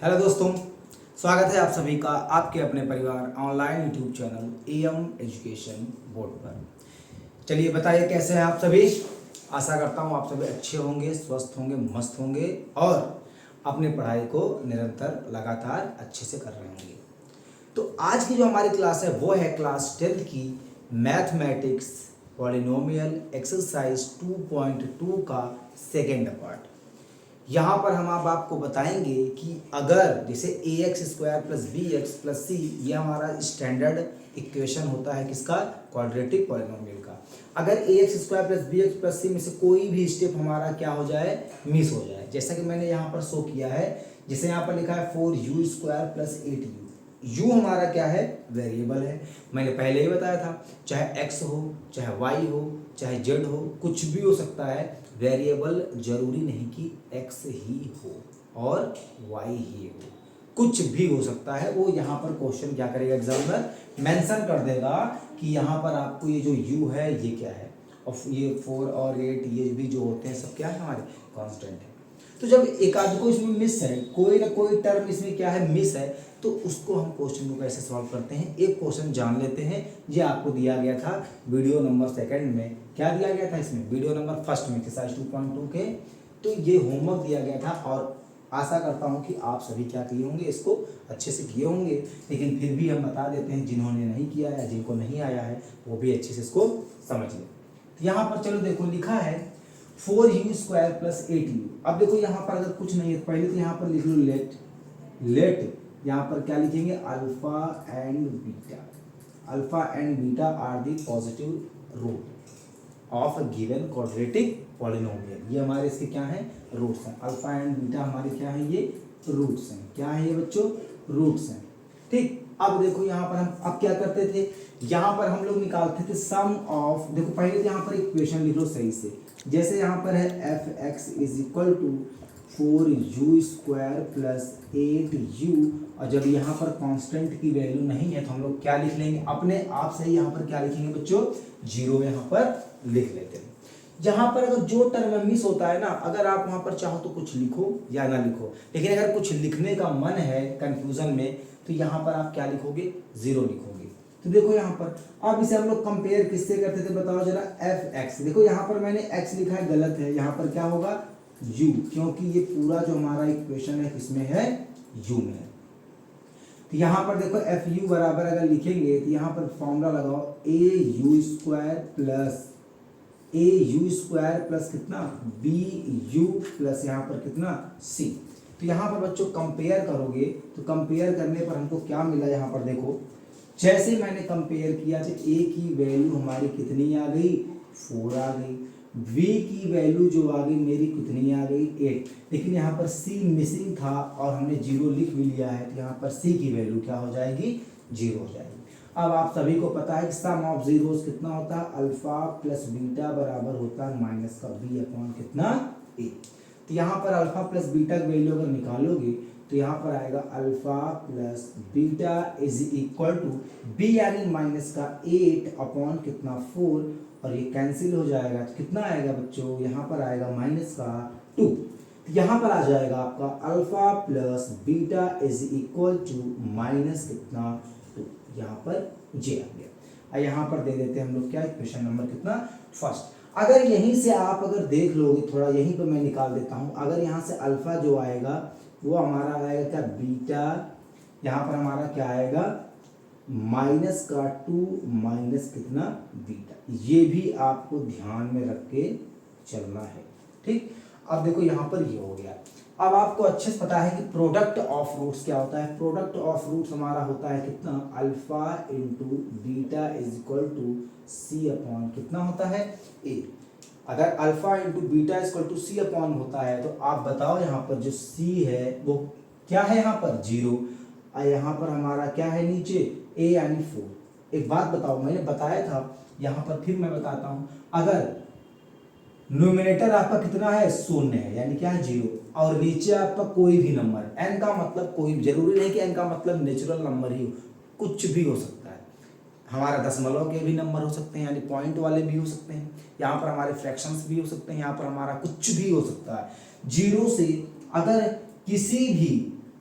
Hello दोस्तों, स्वागत है आप सभी का आपके अपने परिवार online YouTube channel M education board पर। चलिए बताइए कैसे हैं आप सभी। आशा करता हूँ आप सभी अच्छे होंगे, स्वस्थ होंगे, मस्त होंगे और अपनी पढ़ाई को निरंतर लगातार अच्छे से कर रहे होंगे। तो आज की जो हमारी क्लास है वो है क्लास 10th की मैथमेटिक्स पॉलिनोमियल एक्सरसाइज 2.2 का सेकेंड पार्ट। यहाँ पर हम अब आपको बताएंगे कि अगर जैसे a x square plus b x plus c ये हमारा स्टैंडर्ड इक्वेशन होता है किसका, क्वाड्रेटिक पॉलिनोमियल का। अगर a x square plus b x plus c में से कोई भी स्टेप हमारा क्या हो जाए, मिस हो जाए, जैसा कि मैंने यहाँ पर शो किया है। जैसे यहाँ पर लिखा है 4u² प्लस 8u। u हमारा क्या है, वेरिएबल है। मैंने पहले ही बताया था, चाहे x हो, चाहे y हो, चाहे z हो, कुछ भी हो सकता है। वेरिएबल जरूरी नहीं कि x ही हो और y ही हो, कुछ भी हो सकता है। वो यहाँ पर क्वेश्चन क्या करेगा, एग्जामिनर मेंशन कर देगा कि यहाँ पर आपको ये जो u है ये क्या है, और ये 4 और 8 ये भी जो होते हैं सब क्या है, हमारे कांस्टेंट है। तो जब एक आध को इसमें मिस है, कोई ना कोई टर्म इसमें क्या है, मिस है, तो उसको हम क्वेश्चन को कैसे सॉल्व करते हैं। एक क्वेश्चन जान लेते हैं। ये आपको दिया गया था वीडियो नंबर 2 में। क्या दिया गया था इसमें, वीडियो नंबर 1 में एक्सरसाइज 2.2 के। तो ये होमवर्क दिया गया था और आशा करता हूँ कि आप सभी क्या किए होंगे, इसको अच्छे से किए होंगे। लेकिन फिर भी हम बता देते हैं, जिन्होंने नहीं किया या जिनको नहीं आया है वो भी अच्छे से इसको समझ लें। तो यहाँ पर चलो देखो लिखा है 4u² प्लस 8u। अब देखो यहाँ पर अगर कुछ नहीं है, पहले तो यहाँ पर लिख लो लेट यहाँ पर क्या लिखेंगे, alpha and beta. Alpha and beta are the positive root of a given quadratic polynomial. ये हमारे इसके क्या है, रूट्स हैं। अल्फा एंड बीटा हमारे क्या है, ये रूट्स हैं। क्या है ये बच्चों, रूट्स हैं। ठीक, अब देखो यहाँ पर हम अब क्या करते थे, यहाँ पर हम लोग निकालते थे सम ऑफ। देखो पहले तो यहाँ पर इक्वेशन लिख लो सही से। जैसे यहाँ पर है f(x) is equal to 4u² plus 8u, और जब यहाँ पर कांस्टेंट की वैल्यू नहीं है तो हम लोग क्या लिख लेंगे, अपने आप से ही यहाँ पर क्या लिखेंगे बच्चों, 0 यहाँ पर लिख लेते हैं। यहाँ पर अगर जो टर्म मिस होता है ना, अगर आप वहाँ पर चाहो तो कुछ लिखो या ना लिखो, लेकिन अगर कुछ लिखने का मन है कंफ्यूजन में तो यहाँ पर आप क्या लिखोगे, 0 लिखोगे। तो देखो यहाँ पर अब इसे हम लोग कंपेयर किससे करते थे, बताओ जरा, f(x). देखो यहाँ पर मैंने x लिखा है, गलत है। यहाँ पर क्या होगा, u, क्योंकि ये पूरा जो हमारा इक्वेशन है किसमें है, u में है। तो यहाँ पर देखो fu बराबर अगर लिखेंगे तो यहाँ पर फॉर्मूला लगाओ, a u² प्लस कितना, bu प्लस यहाँ पर कितना, c। तो यहाँ पर बच्चों कंपेयर करोगे तो कंपेयर करने पर हमको क्या मिला, यहाँ पर देखो जैसे मैंने कंपेयर किया तो a की वैल्यू हमारी कितनी आ गई, 4 आ गई। v की वैल्यू जो आ गई मेरी कितनी आ गई, 8। लेकिन यहाँ पर c मिसिंग था और हमने 0 लिख भी लिया है, तो यहाँ पर c की वैल्यू क्या हो जाएगी, 0 हो जाएगी। अब आप सभी को पता है कि सम ऑफ जीरोस कितना होता है, अल्फा प्लस बीटा बराबर होता है माइनस का b अपॉन कितना, a। तो यहाँ पर अल्फा प्लस बीटा की वैल्यू अगर निकालोगे तो यहाँ पर आएगा alpha plus beta is equal to b यानी माइनस का 8 अपॉन कितना, 4, और ये कैंसिल हो जाएगा तो कितना आएगा बच्चों, यहाँ पर आएगा माइनस का 2। यहाँ पर आ जाएगा आपका alpha plus beta is equal to minus कितना, 2। यहाँ पर जे आ गया। यहाँ पर दे देते हैं हम लोग क्या, क्वेश्चन नंबर कितना, फर्स्ट। अगर यहीं से आप अगर देख लोगे थोड़ा, यहीं पर मैं निकाल देता हूँ। अगर यहाँ से अल्फा जो आएगा वो हमारा आएगा क्या, बीटा, यहाँ पर हमारा क्या आएगा, माइनस का 2 माइनस कितना, बीटा। ये भी आपको ध्यान में रख के चलना है, ठीक। अब देखो यहाँ पर ये हो गया। अब आपको अच्छे से पता है कि प्रोडक्ट ऑफ रूट्स क्या होता है। प्रोडक्ट ऑफ रूट्स हमारा होता है कितना, alpha into beta is equal to c upon कितना होता है, ए। अगर alpha into beta is equal to c upon होता है तो आप बताओ यहाँ पर जो सी है वो क्या है, यहाँ पर 0, और यहाँ पर हमारा क्या है नीचे, a यानी 4। एक बात बताओ, मैंने बताया था यहाँ पर, फिर मैं बताता हूँ, अगर न्यूमिनेटर आपका कितना है, 0 है, यानी क्या है, 0, और नीचे आपका कोई भी नंबर, n का मतलब कोई, जरूरी नहीं कि n का मतलब नेचुरल नंबर ही हो, कुछ भी हो सकता है। हमारा दशमलव के भी नंबर हो सकते हैं, यानी पॉइंट वाले भी हो सकते हैं। यहाँ पर हमारे फ्रैक्शंस भी हो सकते हैं, यहाँ पर हमारा कुछ भी हो सकता है। 0 से अगर किसी भी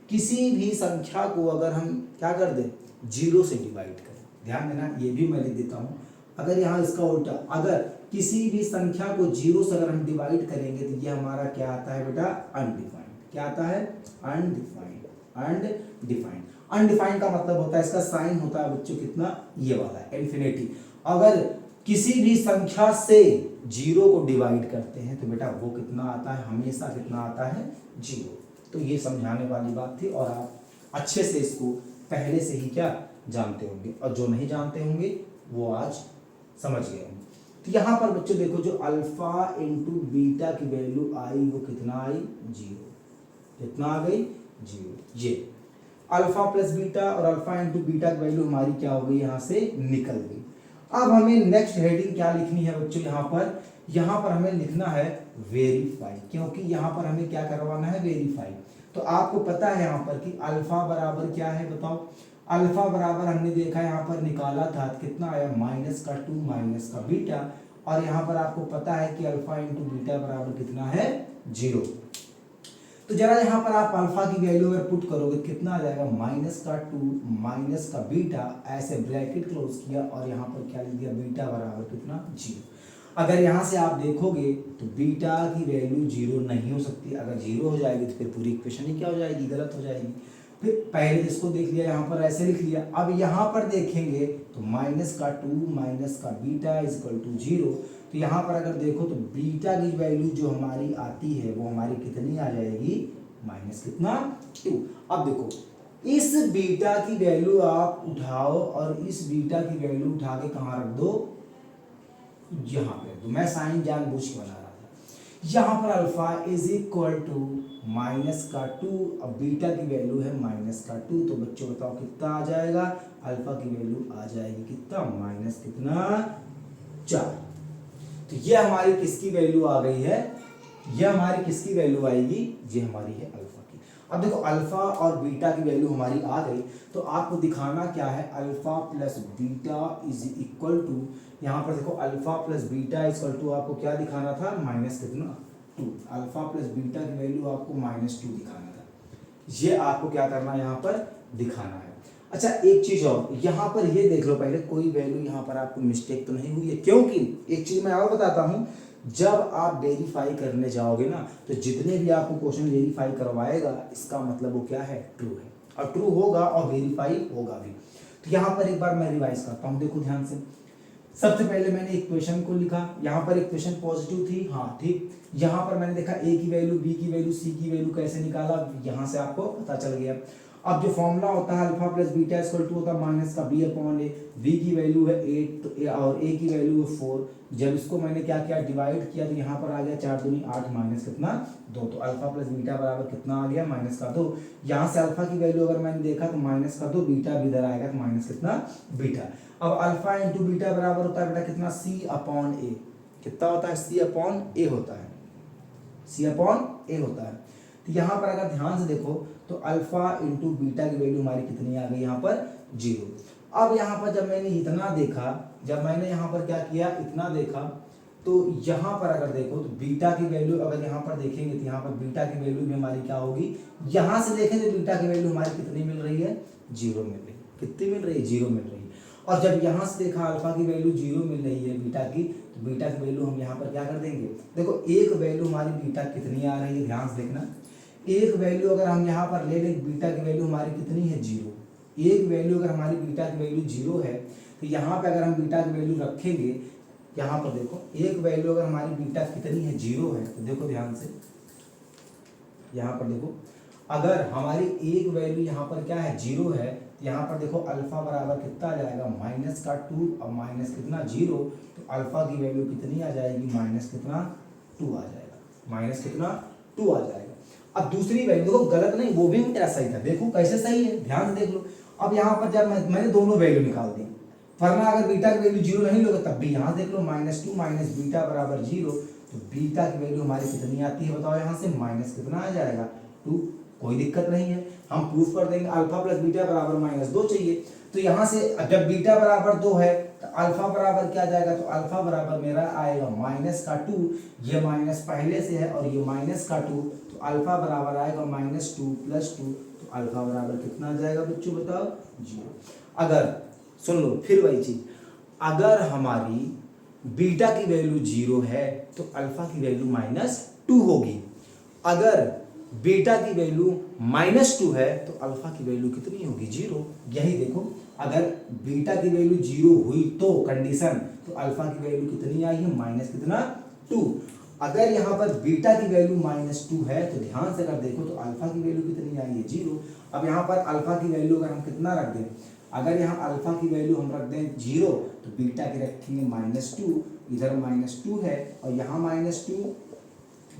किसी भी संख्या को अगर हम क्या कर दें, 0 से डिवाइड करें, ध्यान देना ये भी मैं लिख देता हूँ। अगर यहाँ इसका उल्टा, अगर किसी भी संख्या को 0 से अगर हम डिवाइड करेंगे तो ये हमारा क्या आता है बेटा, अनडिफाइंड। क्या आता है, अनडिफाइंड। अनडिफाइंड, अनडिफाइंड का मतलब होता है, इसका साइन होता है बच्चों कितना, ये वाला इन्फिनिटी। अगर किसी भी संख्या से 0 को डिवाइड करते हैं तो बेटा वो कितना आता है, हमेशा कितना आता है, 0। तो ये समझाने वाली बात थी और आप अच्छे से इसको पहले से ही क्या जानते होंगे, और जो नहीं जानते होंगे वो आज समझ गए होंगे। तो यहाँ पर बच्चों देखो, जो अल्फा इंटू बीटा की वैल्यू आई वो कितना आई, 0। कितना आ गई, 0। ये अल्फा प्लस बीटा और अल्फा इंटू बीटा की वैल्यू हमारी क्या हो गई, यहाँ से निकल गई। अब हमें नेक्स्ट हेडिंग क्या लिखनी है बच्चों, यहाँ पर हमें लिखना है वेरीफाई, क्योंकि यहाँ पर हमें क्या करवाना है, वेरीफाई। तो आपको पता है यहाँ पर कि अल्फा बराबर क्या है, बताओ। अल्फा बराबर हमने देखा यहाँ पर निकाला था, कितना आया, -2 माइनस का बीटा, और यहाँ पर आपको पता है कि अल्फा इंटू बीटा बराबर कितना है, 0। तो जरा यहाँ पर आप अल्फा की वैल्यू अगर पुट करोगे कितना आ जाएगा, -2 माइनस का बीटा, ऐसे ब्रैकेट क्लोज किया और यहाँ पर क्या लिख दिया, बीटा बराबर कितना, 0। अगर यहाँ से आप देखोगे तो बीटा की वैल्यू 0 नहीं हो सकती। अगर 0 हो जाएगी तो फिर पूरी इक्वेशन ही क्या हो जाएगी, गलत हो जाएगी। फिर पहले इसको देख लिया, यहाँ पर ऐसे लिख लिया। अब यहाँ पर देखेंगे तो -2 माइनस का बीटा इज इक्वल टू 0। तो यहाँ पर अगर देखो तो बीटा की वैल्यू जो हमारी आती है वो हमारी कितनी आ जाएगी, -2। अब देखो इस बीटा की वैल्यू आप उठाओ और इस बीटा की वैल्यू उठा के कहाँ रख दो, यहाँ पे। तो मैं साइन जानबूझ के बना रहा था। यहाँ पर अल्फा इज इक्वल टू -2, अब बीटा की वैल्यू है -2। तो बच्चों बताओ कितना आ जाएगा, अल्फा की वैल्यू आ जाएगी कितना, -4। तो ये हमारी किसकी वैल्यू आ गई है, ये हमारी किसकी वैल्यू आएगी, ये हमारी है अल्फा की। अब देखो अल्फा और बीटा की वैल्यू हमारी आ गई, तो आपको दिखाना क्या है, alpha plus beta is equal to, यहाँ पर देखो alpha plus beta is equal to आपको क्या दिखाना था, -2। अल्फा प्लस बीटा की वैल्यू आपको -2 दिखाना था। ये आपको क्या करना है, यहाँ पर दिखाना है। अच्छा एक चीज और, यहाँ पर ये देख लो पहले, कोई वैल्यू यहाँ पर आपको मिस्टेक तो नहीं हुई है, क्योंकि एक चीज मैं और बताता हूँ, जब आप वेरीफाई करने जाओगे ना तो जितने भी आपको क्वेश्चन वेरीफाई करवाएगा इसका मतलब वो क्या है, ट्रू है, और ट्रू होगा और वेरीफाई होगा भी। तो यहाँ पर एक बार मैं रिवाइज करता हूँ, देखो ध्यान से। सबसे पहले मैंने इक्वेशन को लिखा, यहाँ पर इक्वेशन पॉजिटिव थी, हाँ ठीक। यहाँ पर मैंने देखा ए की वैल्यू, बी की वैल्यू, सी की वैल्यू कैसे निकाला, यहाँ से आपको पता चल गया। अब जो फॉर्मूला होता है alpha plus beta equal to होता है -b/a, b की वैल्यू है 8 और a की वैल्यू है 4। जब इसको मैंने क्या किया, डिवाइड किया, तो यहाँ पर आ गया 4 दूनी 8 माइनस कितना, 2। तो अल्फा प्लस बीटा बराबर कितना आ गया, -2। यहाँ से अल्फा की वैल्यू अगर मैंने देखा तो -2, बीटा भी इधर आएगा तो माइनस कितना, बीटा। अब अल्फा इंटू बीटा बराबर होता है बेटा कितना, c/a। कितना होता है, c/a होता है, c/a होता है। तो यहाँ पर अगर ध्यान से देखो तो अल्फा इंटू बीटा की वैल्यू हमारी कितनी आ गई, यहाँ पर 0। अब यहाँ पर जब मैंने इतना देखा, जब मैंने यहाँ पर क्या किया, इतना देखा, तो यहाँ पर अगर देखो तो बीटा की वैल्यू अगर यहाँ पर देखेंगे तो यहाँ पर बीटा की वैल्यू भी हमारी क्या होगी, यहाँ से देखें तो बीटा की वैल्यू हमारी कितनी मिल रही है, 0 मिल रही है। कितनी मिल रही है, 0 मिल रही है। और जब यहाँ से देखा अल्फा की वैल्यू 0 मिल रही है बीटा की, तो बीटा की वैल्यू हम यहाँ पर क्या कर देंगे, देखो एक वैल्यू हमारी बीटा कितनी आ रही है, ध्यान से देखना। एक वैल्यू अगर हम यहाँ पर ले लें, बीटा की वैल्यू हमारी कितनी है, 0। एक वैल्यू अगर हमारी बीटा की वैल्यू 0 है तो यहाँ पे अगर हम बीटा की वैल्यू रखेंगे, यहाँ पर देखो एक वैल्यू अगर हमारी बीटा कितनी है, 0 है, तो देखो ध्यान से यहाँ पर देखो, अगर हमारी एक वैल्यू यहाँ पर क्या है, 0 है, तो यहाँ पर देखो अल्फा बराबर कितना आ जाएगा, -2। अब माइनस कितना, 0, तो अल्फा की वैल्यू कितनी आ जाएगी, -2 आ जाएगा, -2 आ जाएगा। अब दूसरी वैल्यू देखो, गलत नहीं, वो भी मेरा सही था, देखो कैसे सही है, ध्यान से देख लो। अब यहाँ पर जब मैंने दोनों वैल्यू निकाल दी, वरना अगर बीटा की वैल्यू 0 नहीं लोगे तब भी यहाँ देख लो, -2 माइनस बीटा बराबर 0। तो बीटा की वैल्यू हमारी कितनी आती है बताओ, यहाँ से माइनस कितना आ जाएगा, 2। कोई दिक्कत नहीं है, हम प्रूफ कर देंगे। अल्फा प्लस बीटा बराबर -2 चाहिए, तो यहाँ से जब बीटा बराबर 2 है तो अल्फा बराबर क्या जाएगा, तो अल्फा बराबर मेरा आएगा -2। ये माइनस पहले से है और ये -2, तो तो अल्फा बराबर आएगा -2 + 2, तो अल्फा बराबर कितना आ जाएगा बच्चों बताओ 0। अगर सुन लो फिर वही चीज, अगर हमारी बीटा की वैल्यू 0 है तो अल्फा की वैल्यू -2 होगी। अगर बीटा की वैल्यू -2 है तो अल्फा की वैल्यू कितनी होगी 0। यही देखो, अगर बीटा की वैल्यू 0 हुई तो कंडीशन, तो अल्फा की वैल्यू कितनी आई है -2। अगर यहाँ पर बीटा की वैल्यू -2 है तो ध्यान से अगर देखो तो अल्फा की वैल्यू कितनी आई है 0। अब यहाँ पर अल्फा की वैल्यू अगर हम कितना रख दें, अगर यहाँ अल्फा की वैल्यू हम रख दें 0 तो बीटा की रखेंगे -2, इधर -2 है और यहाँ -2,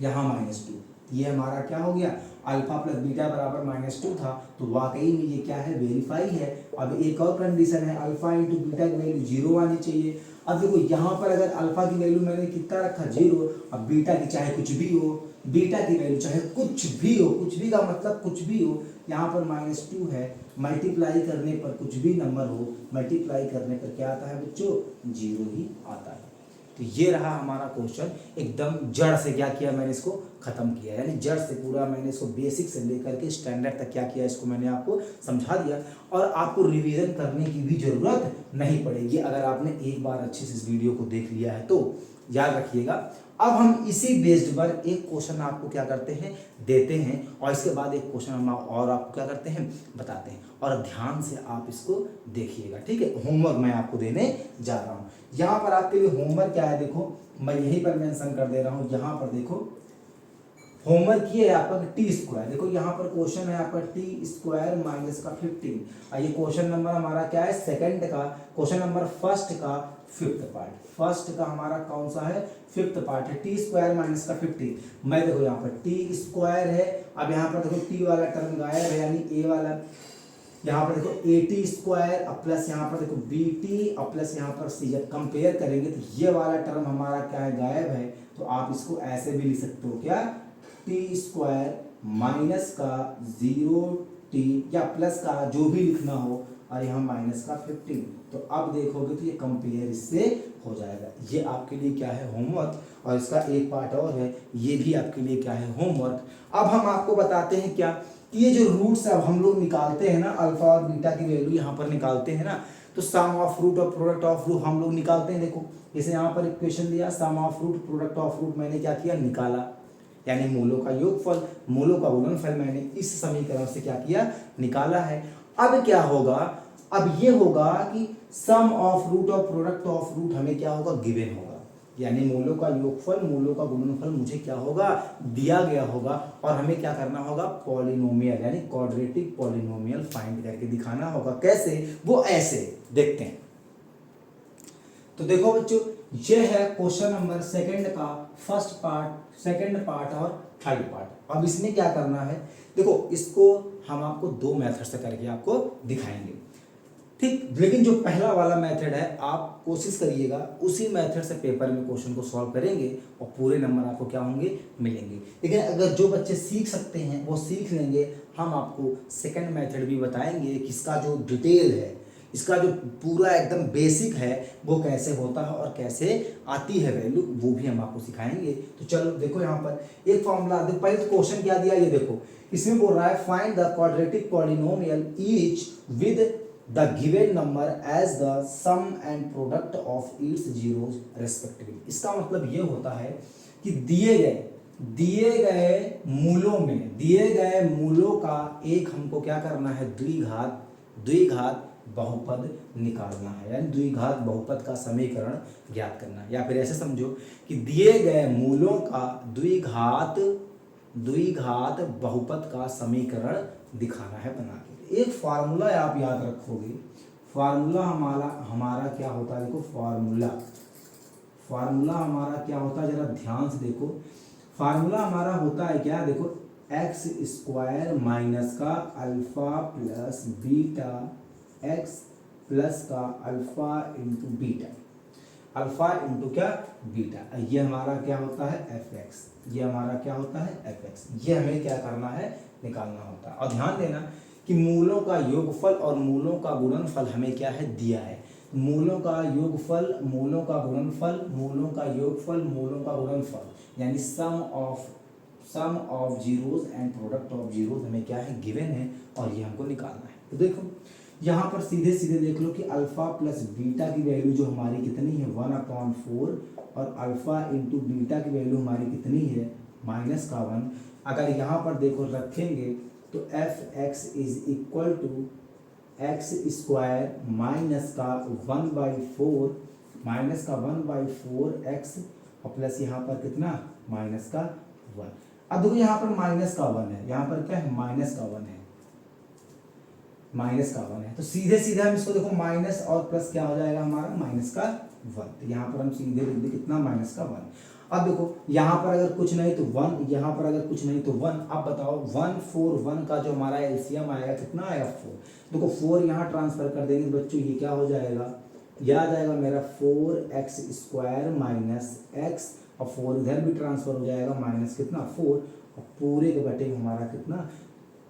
यहाँ -2, ये हमारा क्या हो गया, अल्फा प्लस बीटा बराबर -2 था, तो वाकई में ये क्या है, वेरीफाई है। अब एक और कंडीशन है, अल्फा इंटू बीटा की वैल्यू 0 आनी चाहिए। अब देखो यहाँ पर अगर अल्फा की वैल्यू मैंने कितना रखा 0, अब बीटा की चाहे कुछ भी हो, बीटा की वैल्यू चाहे कुछ भी हो, कुछ भी का मतलब कुछ भी हो, यहाँ पर -2 है, मल्टीप्लाई करने पर कुछ भी नंबर हो, मल्टीप्लाई करने पर क्या आता है बच्चों, 0 ही आता है। तो ये रहा हमारा क्वेश्चन, एकदम जड़ से क्या किया मैंने इसको खत्म किया, यानी जड़ से पूरा मैंने इसको बेसिक से लेकर के स्टैंडर्ड तक क्या किया, इसको मैंने आपको समझा दिया और आपको रिवीजन करने की भी जरूरत नहीं पड़ेगी अगर आपने एक बार अच्छे से इस वीडियो को देख लिया है तो। याद रखिएगा, अब हम इसी बेस्ड पर एक क्वेश्चन आपको क्या करते हैं, देते हैं और इसके बाद एक क्वेश्चन हम और आपको क्या करते हैं, बताते हैं, और ध्यान से आप इसको देखिएगा, ठीक है। होमवर्क मैं आपको देने जा रहा हूँ। यहाँ पर आपके लिए होमवर्क क्या है, देखो मैं यहीं पर मेंशन कर दे रहा हूँ। यहाँ पर देखो होमवर्क ये है आपका टी स्क्वायर, देखो यहाँ पर क्वेश्चन है आपका टी स्क्वायर माइनस का 15। ये क्वेश्चन नंबर हमारा क्या है, सेकंड का, क्वेश्चन नंबर फर्स्ट का 5th पार्ट, फर्स्ट का हमारा कौन सा है, 5th पार्ट है, टी स्क्वायर माइनस का 15। मैं देखो यहाँ पर टी स्क्वायर है, अब यहाँ पर देखो टी वाला टर्म गायब है, यानी ए वाला, यहाँ पर देखो ए टी स्क्वायर और प्लस यहाँ पर देखो बी टी और प्लस यहाँ पर सी। जब कंपेयर करेंगे तो ये वाला टर्म हमारा क्या है, गायब है। तो आप इसको ऐसे भी लिख सकते हो क्या, टी स्क्वायर माइनस का 0t या प्लस का जो भी लिखना हो और यहाँ माइनस का 15। तो अब देखोगे तो ये कंपेयर इससे हो जाएगा। ये आपके लिए क्या है, होमवर्क, और इसका एक पार्ट और है, ये भी आपके लिए क्या है, होमवर्क। अब हम आपको बताते हैं क्या, ये जो रूट्स अब हम लोग निकालते हैं ना, अल्फा और बीटा की वैल्यू यहाँ पर निकालते हैं ना, तो सम ऑफ रूट और प्रोडक्ट ऑफ रूट हम लोग निकालते हैं। देखो जैसे यहाँ पर इक्वेशन दिया, sum of root product of root मैंने क्या किया, निकाला, यानी मूलों का योगफल मूलों का गुणनफल मैंने इस समीकरण से क्या किया, निकाला है। अब क्या होगा, अब ये होगा कि सम ऑफ रूट और प्रोडक्ट ऑफ रूट हमें क्या होगा, गिवन होगा, यानी मूलों का योगफल मूलों का गुणनफल मुझे क्या होगा, दिया गया होगा, और हमें क्या करना होगा, पॉलिनोमियल यानी क्वाड्रेटिक पॉलिनोमियल फाइंड करके दिखाना होगा। कैसे, वो ऐसे देखते हैं। तो देखो बच्चों, ये है क्वेश्चन नंबर सेकंड का फर्स्ट पार्ट, सेकंड पार्ट और थर्ड पार्ट। अब इसमें क्या करना है, देखो इसको हम आपको 2 मेथड से करके आपको दिखाएंगे, ठीक। लेकिन जो पहला वाला मेथड है आप कोशिश करिएगा उसी मेथड से पेपर में क्वेश्चन को सॉल्व करेंगे और पूरे नंबर आपको क्या होंगे, मिलेंगे। लेकिन अगर जो बच्चे सीख सकते हैं वो सीख लेंगे। हम आपको सेकंड मेथड भी बताएंगे कि इसका जो डिटेल है, इसका जो पूरा एकदम बेसिक है वो कैसे होता है और कैसे आती है वैल्यू, वो भी हम आपको सिखाएंगे। तो चलो देखो यहाँ पर एक फॉर्मूला, देखो पहले तो क्वेश्चन क्या दिया, ये देखो इसमें बोल रहा है find the quadratic polynomial each with the given number as the sum and product of its zeros respectively. इसका मतलब ये होता है कि दिए गए मूलों का एक हमको क्या करना है, द्विघात बहुपद निकालना है, यानी द्विघात बहुपद का समीकरण ज्ञात करना है। या फिर ऐसे समझो कि दिए गए मूलों का द्विघात बहुपद का समीकरण दिखाना है बना के। एक फार्मूला आप याद रखोगे, फार्मूला हमारा क्या होता है, देखो फार्मूला हमारा क्या होता है, जरा ध्यान से देखो। फार्मूला हमारा होता है क्या, देखो एक्स स्क्वायर माइनस का alpha plus beta x plus का alpha into beta, alpha into क्या, बीटा। ये हमारा क्या होता है, एफ एक्स, ये हमारा क्या होता है, एफ एक्स। ये हमें क्या करना है, निकालना होता है। और ध्यान देना कि मूलों का योगफल और मूलों का गुणनफल हमें क्या है, दिया है। मूलों का योगफल मूलों का गुणनफल, मूलों का योगफल मूलों का गुणनफल, यानी sum of sum of zeros and product of zeros हमें क्या है, गिवन है, और ये हमको निकालना है। तो देखो यहाँ पर सीधे सीधे देख लो कि अल्फा प्लस बीटा की वैल्यू जो हमारी कितनी है 1/4, और अल्फा इंटू बीटा की वैल्यू हमारी कितनी है -1। अगर यहाँ पर देखो रखेंगे तो f x is equal to x square minus का 1/4 एक्स, और प्लस यहाँ पर कितना -1। अब देखो यहाँ पर -1 है, यहाँ पर क्या है -1 है, तो सीधे सीधे हम इसको देखो माइनस और प्लस क्या हो जाएगा हमारा -1। तो यहाँ पर हम सीधे लिख दें कितना -1। अब देखो यहाँ पर अगर कुछ नहीं तो 1, यहाँ पर अगर कुछ नहीं तो 1। अब बताओ 1 4 1 का जो हमारा एलसीएम आएगा कितना आएगा 4। देखो 4 यहाँ ट्रांसफर कर देंगे तो बच्चों ये क्या हो जाएगा, यह आ जाएगा मेरा 4x² माइनस एक्स, और 4 इधर भी ट्रांसफर हो जाएगा माइनस कितना 4, और पूरे के बटे में हमारा कितना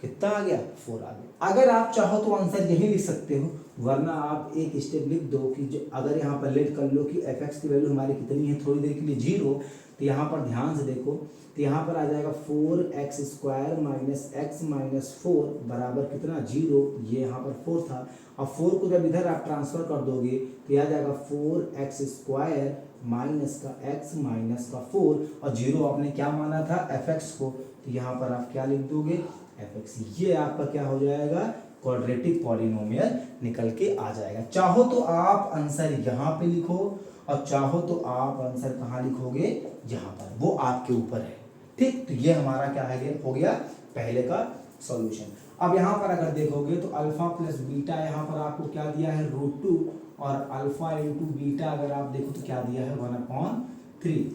आ गया 4 आ गया। अगर आप चाहो तो आंसर यही लिख सकते हो, वरना आप एक स्टेप लिख दो कि जो अगर यहाँ पर लेट कर लो कि एफ एक्स की वैल्यू हमारी कितनी है थोड़ी देर के लिए 0, तो यहाँ पर ध्यान से देखो, तो यहाँ पर आ जाएगा 4x² माइनस एक्स माइनस 4 बराबर कितना 0, ये यहाँ पर 4 था, और 4 को जब इधर आप ट्रांसफर कर दोगे तो यह आ जाएगा 4x² माइनस का x माइनस का 4, और 0 आपने क्या माना था एफ एक्स को, तो यहाँ पर आप क्या लिख दोगे एफ एक्स। ये आपका क्या हो जाएगा क्वाड्रेटिक पॉलिनोमियल निकल के आ जाएगा। चाहो तो आप आंसर यहाँ पे लिखो, और चाहो तो आप आंसर कहाँ लिखोगे यहाँ पर, वो आपके ऊपर है। ठीक, तो ये हमारा क्या है हो गया पहले का सॉल्यूशन। अब यहाँ पर अगर देखोगे तो अल्फा प्लस बीटा यहाँ पर आपको क्या दिया है √2, और अल्फा इंटू बीटा अगर आप देखो तो क्या दिया है 1/3।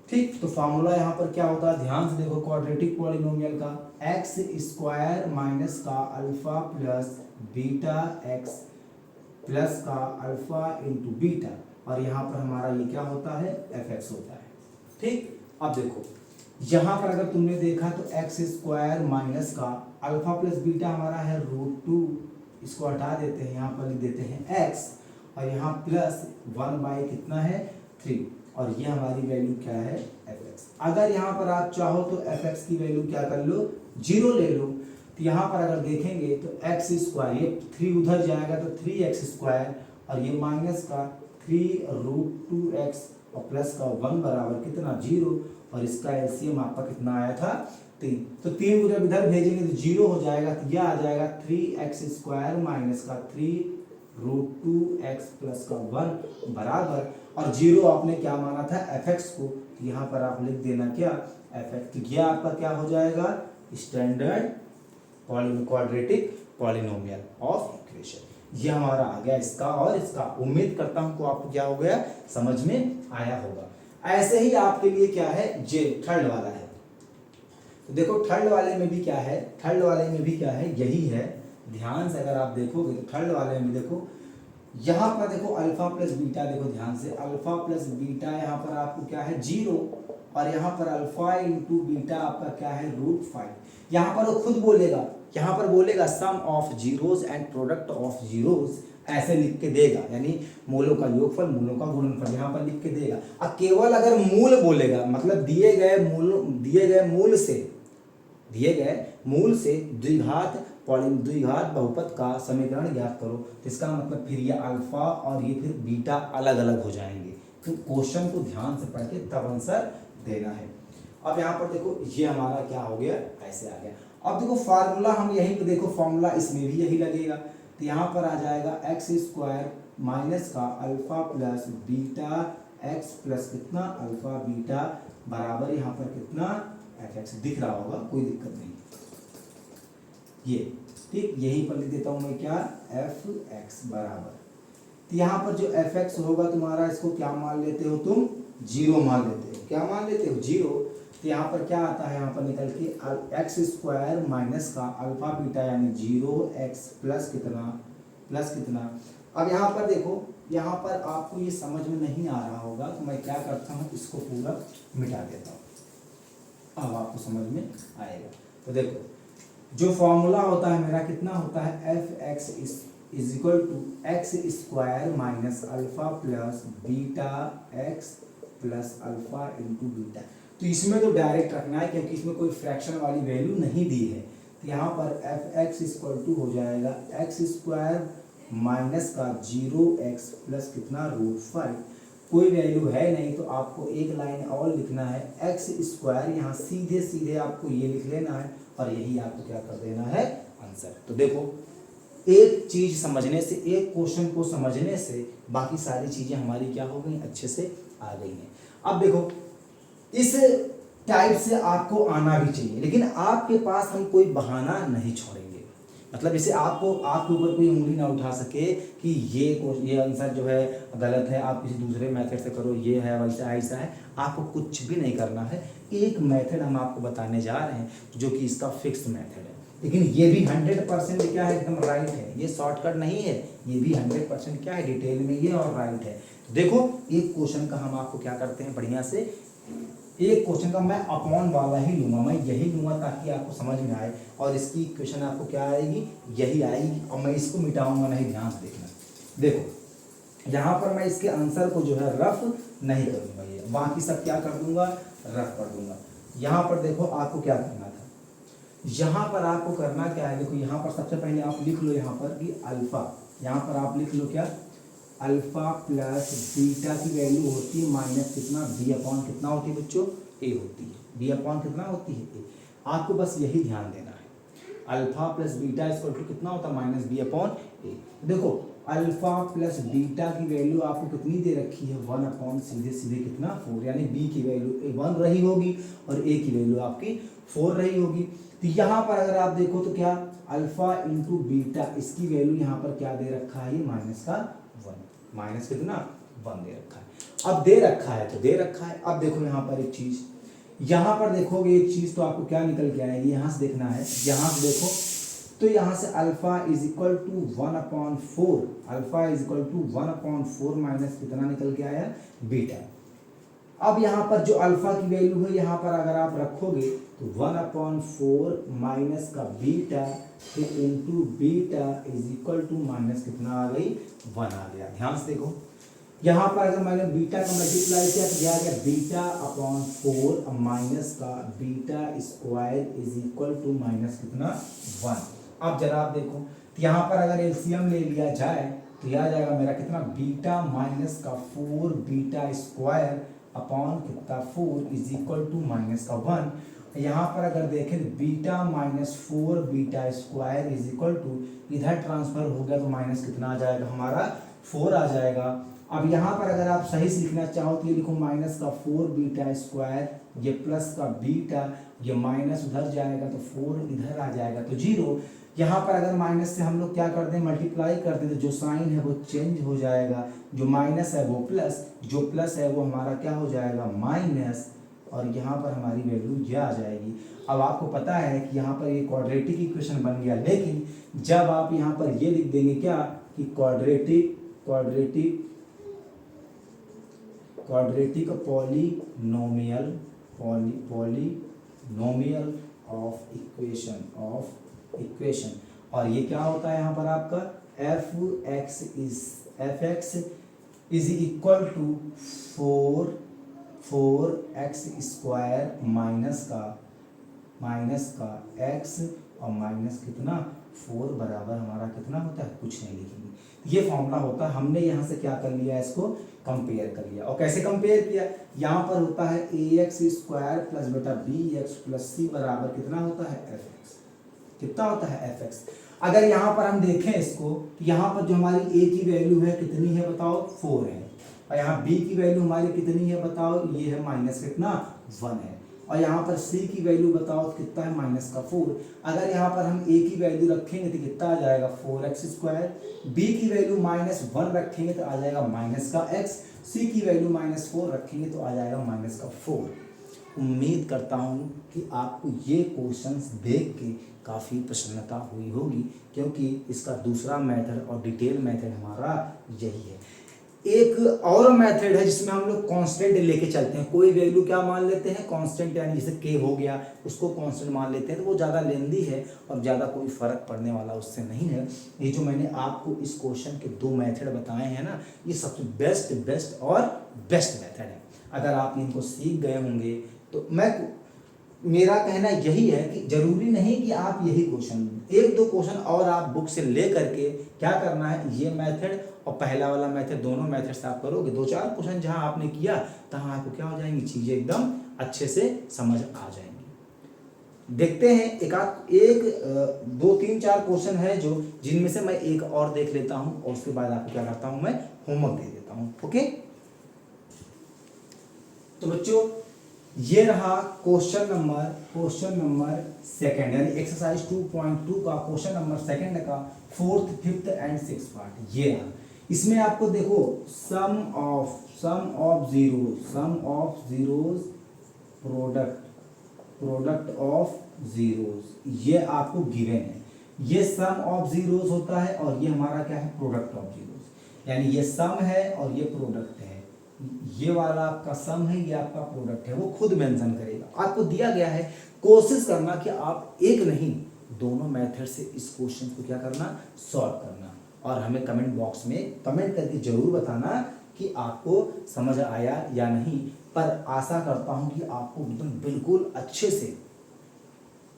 ठीक, तो फार्मूला यहाँ पर क्या होता है, ध्यान से देखो क्वाड्रेटिक पॉलिनोमियल का x² माइनस का alpha plus beta x plus का अल्फा इंटू बीटा, और यहाँ पर हमारा ये क्या होता है एफ एक्स होता है। ठीक, अब देखो यहाँ पर अगर तुमने देखा तो x² माइनस का अल्फा प्लस बीटा हमारा है √2, इसको हटा देते हैं, यहाँ पर लिख देते हैं x, और यहाँ प्लस 1 कितना है 3, और ये हमारी वैल्यू क्या है एफ एक्स। अगर यहाँ पर आप चाहो तो एफ एक्स की वैल्यू क्या कर लो 0 ले लो, तो यहाँ पर अगर देखेंगे तो x², ये 3 उधर जाएगा तो 3x², और ये माइनस का 3√2x और प्लस का 1 बराबर कितना 0, और इसका एलसीएम आपका कितना आया था 3। तो 3 को जब इधर भेजेंगे तो 0 हो जाएगा, तो यह आ जाएगा 3x² माइनस का 3√2x प्लस का 1 बराबर, और 0 आपने क्या माना था एफ एक्स को, तो यहाँ पर आप लिख देना क्या एफ एक्स। तो यह आपका क्या हो जाएगा standard quadratic polynomial of equation. ये हमारा आ गया इसका और इसका। उम्मीद करता हूं को आपको क्या हो गया समझ में आया होगा। ऐसे ही आपके लिए क्या है जे थर्ड वाला है, तो देखो थर्ड वाले में भी क्या है, थर्ड वाले में भी क्या है यही है। ध्यान से अगर आप देखोगे तो थर्ड वाले में देखो यहाँ पर देखो अल्फा प्लस बीटा, देखो ध्यान से अल्फा प्लस बीटा यहाँ पर आपको क्या है 0, और यहाँ पर अल्फा इंटू बीटा आपका क्या है √5। यहाँ पर वो खुद बोलेगा, यहाँ पर बोलेगा sum of zeros and product of zeros, ऐसे लिख के देगा, यानी मूलों का योगफल मूलों का गुणनफल यहाँ पर लिख के देगा। अब केवल अगर मूल बोलेगा, मतलब दिए गए मूल से द्विघात बहुपद का समीकरण ज्ञात करो, तो इसका मतलब फिर ये अल्फा और ये फिर बीटा अलग अलग हो जाएंगे। तो क्वेश्चन को ध्यान से पढ़ के तब आंसर देना है। अब यहाँ पर देखो ये हमारा क्या हो गया ऐसे आ गया। अब देखो फार्मूला हम यहीं पे देखो फार्मूला इसमें भी यही लगेगा, तो यहाँ पर आ जाएगा x² माइनस का alpha plus beta x plus कितना अल्फा बीटा बराबर यहाँ पर कितना एफ एक्स। दिख रहा होगा, कोई दिक्कत नहीं, ये ठीक यहीं पर लिख देता हूं मैं क्या एफ एक्स बराबर, तो यहाँ पर जो एफ एक्स होगा तुम्हारा इसको क्या मान लेते हो तुम 0 मान लेते हो, क्या मान लेते हो 0। तो यहाँ पर क्या आता है यहाँ पर निकल के x² माइनस का अल्फा बीटा यानी 0x प्लस कितना। अब यहाँ पर देखो, यहाँ पर आपको ये समझ में नहीं आ रहा होगा तो मैं क्या करता हूँ इसको पूरा मिटा देता हूँ, अब आपको समझ में आएगा। तो देखो जो फॉर्मूला होता है मेरा कितना होता है f x is equal to x² minus alpha plus beta x plus alpha into beta. तो इसमें तो डायरेक्ट रखना है क्योंकि इसमें कोई फ्रैक्शन वाली वैल्यू नहीं दी है। तो यहाँ पर एफ एक्स इक्वल टू हो जाएगा एक्स स्क्वायर माइनस का 0x प्लस कितना √5। कोई वैल्यू है नहीं तो आपको एक लाइन और लिखना है एक्स स्क्वायर, यहाँ सीधे सीधे आपको ये लिख लेना है और यही आपको क्या कर देना है आंसर। तो देखो एक चीज समझने से, एक क्वेश्चन को समझने से बाकी सारी चीजें हमारी क्या हो गई, अच्छे से आ गई हैं। अब देखो इस टाइप से आपको आना भी चाहिए, लेकिन आपके पास हम कोई बहाना नहीं छोड़ेंगे। मतलब इसे आपको आपके ऊपर कोई उंगली ना उठा सके कि ये आंसर जो है गलत है, आप किसी दूसरे मेथड से करो, ये है वैसा ऐसा है। आपको कुछ भी नहीं करना है। एक मेथड हम आपको बताने जा रहे हैं जो कि इसका फिक्स मेथड है, लेकिन ये भी 100% क्या है, एकदम राइट है। ये शॉर्टकट नहीं है, ये भी 100% क्या है, डिटेल में ये और राइट है। तो देखो एक क्वेश्चन का हम आपको क्या करते हैं, बढ़िया से एक क्वेश्चन का मैं अपॉन वाला ही लूंगा, मैं यही लूंगा ताकि आपको समझ में आए और इसकी इक्वेशन आपको क्या आएगी, यही आएगी। और मैं इसको मिटाऊंगा नहीं, ध्यान से देखना। देखो यहाँ पर मैं इसके आंसर को जो है रफ नहीं करूंगा, ये बाकी सब क्या कर दूंगा, रफ कर दूंगा। यहाँ पर देखो आपको क्या करना था, यहाँ पर आपको करना क्या है, देखो यहाँ पर सबसे पहले आप लिख लो यहाँ पर कि अल्फा, यहाँ पर आप लिख लो क्या, अल्फा प्लस बीटा की वैल्यू होती है माइनस कितना, बी अपॉन कितना होती है बच्चों, ए होती है। बी अपॉन कितना होती है, ए। आपको बस यही ध्यान देना है। Alpha plus beta equal to कितना होता है, माइनस बी अपॉन ए। देखो अल्फा प्लस बीटा की वैल्यू आपको कितनी दे रखी है, 1 अपॉन सीधे सीधे कितना 4, यानी बी की वैल्यू 1 रही होगी और ए की वैल्यू आपकी 4 रही होगी। तो यहाँ पर अगर आप देखो तो क्या, अल्फा इंटू बीटा, इसकी वैल्यू यहाँ पर क्या दे रखा है, माइनस का 1, माइनस कितना 1 दे रखा है। अब दे रखा है तो दे रखा है। अब देखो यहाँ पर एक चीज, यहाँ पर देखोगे एक चीज तो आपको क्या निकल के आएगी, यहाँ से देखना है, यहाँ से देखो तो यहाँ से alpha is equal to 1/4, alpha is equal to 1/4 minus कितना निकल के आया, बीटा। अब यहाँ पर जो अल्फा की वैल्यू है यहाँ पर अगर आप रखोगे तो 1/4 माइनस का बीटा फिर into beta is equal to minus कितना आ गई, 1 आ गया। ध्यान से देखो यहाँ पर अगर मैंने बीटा का मल्टीप्लाई किया तो क्या गया, बीटा अपॉन 4 माइनस का beta square is equal to minus कितना 1। अब जरा आप देखो तो यहाँ पर अगर एलसीएम ले लिया जाए तो यह आ जाएगा मेरा कितना, बीटा माइनस का 4 बीटा स्क्वायर अपॉन कितना 4 इज इक्वल टू माइनस का 1। यहाँ पर अगर देखें तो beta minus 4 beta square is equal to, इधर ट्रांसफर हो गया तो माइनस कितना आ जाएगा हमारा 4 आ जाएगा। अब यहाँ पर अगर आप सही से लिखना चाहो तो ये लिखो माइनस का 4 बीटा स्क्वायर, ये प्लस का बीटा, ये माइनस उधर जाएगा तो 4 इधर आ जाएगा तो 0। यहाँ पर अगर माइनस से हम लोग क्या कर दें, मल्टीप्लाई कर दें तो जो साइन है वो चेंज हो जाएगा, जो माइनस है वो प्लस, जो प्लस है वो हमारा क्या हो जाएगा माइनस, और यहाँ पर हमारी वैल्यू ये आ जाएगी। अब आपको पता है कि यहाँ पर ये क्वाड्रेटिक इक्वेशन बन गया, लेकिन जब आप यहाँ पर ये लिख देंगे क्या कि क्वाड्रेटिक पॉलिनोमियल ऑफ इक्वेशन, और ये क्या होता है यहाँ पर आपका f x is equal to 4x square minus का x और माइनस कितना 4 बराबर हमारा कितना होता है, कुछ नहीं लिखेंगे। ये फॉर्मूला होता है, हमने यहाँ से क्या कर लिया, इसको कंपेयर कर लिया। और कैसे कंपेयर किया, यहाँ पर होता है ax स्क्वायर प्लस बेटा bx प्लस c बराबर कितना होता है fx, कितना होता है fx। अगर यहाँ पर हम देखें इसको, यहाँ पर जो हमारी a की वैल्यू है कितनी है बताओ, 4 है, और यहाँ b की वैल्यू हमारी कितनी है बताओ, ये है माइनस कितना 1 है, और यहाँ पर c की वैल्यू बताओ तो कितना है माइनस का 4। अगर यहाँ पर हम a की वैल्यू रखेंगे तो कितना आ जाएगा 4x स्क्वायर, b की वैल्यू -1 रखेंगे तो आ जाएगा माइनस का x, c की वैल्यू -4 रखेंगे तो आ जाएगा माइनस का 4। उम्मीद करता हूँ कि आपको ये क्वेश्चंस देख के काफ़ी प्रसन्नता हुई होगी, क्योंकि इसका दूसरा मेथड और डिटेल मेथड हमारा यही है। एक और मेथड है जिसमें हम लोग कांस्टेंट लेके चलते हैं, कोई वैल्यू क्या मान लेते हैं कांस्टेंट, यानी जैसे k हो गया उसको कांस्टेंट मान लेते हैं, तो वो ज़्यादा लेंदी है और ज़्यादा कोई फ़र्क पड़ने वाला उससे नहीं है। ये जो मैंने आपको इस क्वेश्चन के 2 मेथड बताए हैं ना, ये सबसे बेस्ट और बेस्ट मेथड है। अगर आप इनको सीख गए होंगे तो मेरा कहना यही है कि जरूरी नहीं कि आप यही क्वेश्चन, एक दो क्वेश्चन और आप बुक से ले करके क्या करना है, ये मेथड और पहला वाला मेथड, दोनों मेथड से आप करोगे, दो चार क्वेश्चन जहां आपने किया तहां आपको क्या हो जाएंगी, चीजें एकदम अच्छे से समझ आ जाएंगी। देखते हैं एक दो तीन चार क्वेश्चन है जो जिनमें से मैं एक और देख लेता हूं और उसके बाद आपको क्या करता हूं, मैं होमवर्क दे देता हूं। ओके, तो बच्चों ये रहा क्वेश्चन नंबर सेकंड, यानी एक्सरसाइज 2.2 का क्वेश्चन नंबर सेकंड का fourth, fifth and six part ये रहा। इसमें आपको देखो sum of zeros product of zeros, ये आपको गिवन है। ये सम ऑफ जीरोज होता है और ये हमारा क्या है, प्रोडक्ट ऑफ जीरोज, यानी ये सम है और ये प्रोडक्ट है। ये वाला आपका सम है, ये आपका प्रोडक्ट है, वो खुद मेंशन करेगा। आपको दिया गया है, कोशिश करना कि आप एक नहीं दोनों मेथड से इस क्वेश्चन को क्या करना, सॉल्व करना, और हमें कमेंट बॉक्स में कमेंट करके जरूर बताना कि आपको समझ आया या नहीं। पर आशा करता हूं कि आपको एकदम बिल्कुल अच्छे से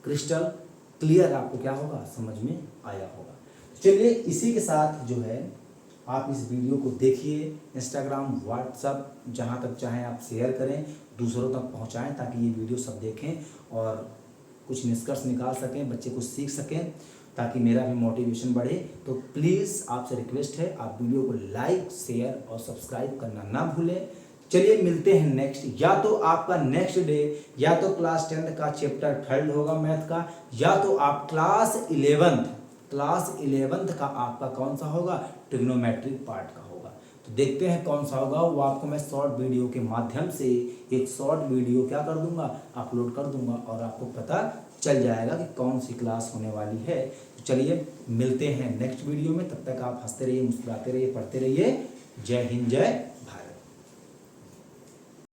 क्रिस्टल क्लियर आपको क्या होगा, समझ में आया होगा। चलिए इसी के साथ जो है आप इस वीडियो को देखिए, इंस्टाग्राम, व्हाट्सएप, जहाँ तक चाहें आप शेयर करें, दूसरों तक पहुँचाएं ताकि ये वीडियो सब देखें और कुछ निष्कर्ष निकाल सकें, बच्चे कुछ सीख सकें, ताकि मेरा भी मोटिवेशन बढ़े। तो प्लीज़ आपसे रिक्वेस्ट है, आप वीडियो को लाइक, शेयर और सब्सक्राइब करना ना भूलें। चलिए मिलते हैं नेक्स्ट, या तो आपका नेक्स्ट डे या तो क्लास 10th का चैप्टर 3 होगा मैथ का, या तो आप क्लास 11th का आपका कौन सा होगा, ट्रिग्नोमेट्रिक पार्ट का होगा। तो देखते हैं कौन सा होगा, वो आपको मैं शॉर्ट वीडियो के माध्यम से एक शॉर्ट वीडियो क्या कर दूंगा, अपलोड कर दूंगा, और आपको पता चल जाएगा कि कौन सी क्लास होने वाली है। तो चलिए मिलते हैं नेक्स्ट वीडियो में, तब तक आप हंसते रहिए, मुस्कुराते रहिए, पढ़ते रहिए। जय हिंद, जय